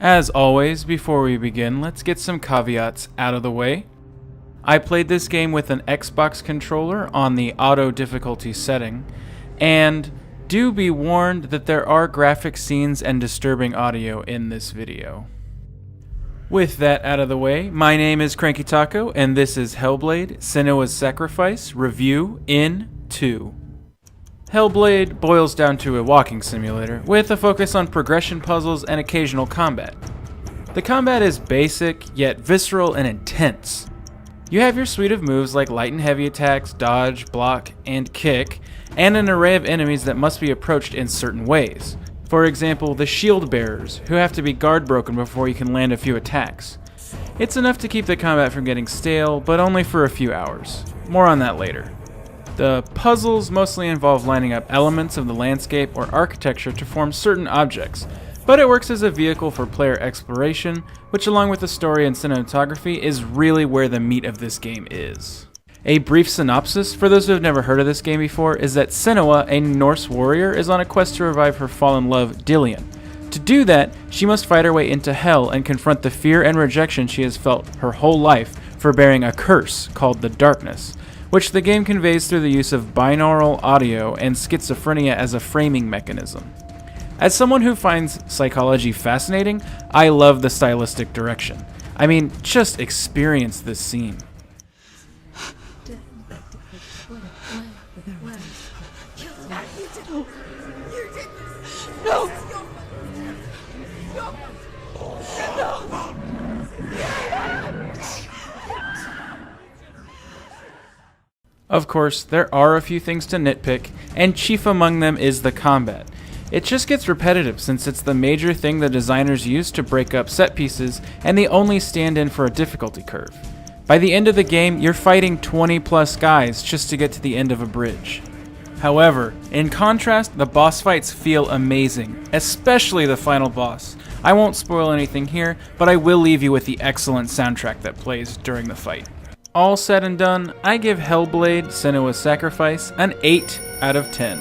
As always, before we begin, let's get some caveats out of the way. I played this game with an Xbox controller on the auto difficulty setting, and do be warned that there are graphic scenes and disturbing audio in this video. With that out of the way, my name is Krankytaco, and this is Hellblade: Senua's Sacrifice Review in 2. Hellblade boils down to a walking simulator, with a focus on progression puzzles and occasional combat. The combat is basic, yet visceral and intense. You have your suite of moves like light and heavy attacks, dodge, block, and kick, and an array of enemies that must be approached in certain ways. For example, the shield bearers, who have to be guard broken before you can land a few attacks. It's enough to keep the combat from getting stale, but only for a few hours. More on that later. The puzzles mostly involve lining up elements of the landscape or architecture to form certain objects, but it works as a vehicle for player exploration, which along with the story and cinematography is really where the meat of this game is. A brief synopsis for those who have never heard of this game before is that Senua, a Norse warrior, is on a quest to revive her fallen love, Dillion. To do that, she must fight her way into Hell and confront the fear and rejection she has felt her whole life for bearing a curse called the Darkness, which the game conveys through the use of binaural audio and schizophrenia as a framing mechanism. As someone who finds psychology fascinating, I love the stylistic direction. I mean, just experience this scene. No! Of course, there are a few things to nitpick, and chief among them is the combat. It just gets repetitive since it's the major thing the designers use to break up set pieces and the only stand-in for a difficulty curve. By the end of the game, you're fighting 20 plus guys just to get to the end of a bridge. However, in contrast, the boss fights feel amazing, especially the final boss. I won't spoil anything here, but I will leave you with the excellent soundtrack that plays during the fight. All said and done, I give Hellblade: Senua's Sacrifice an 8 out of 10.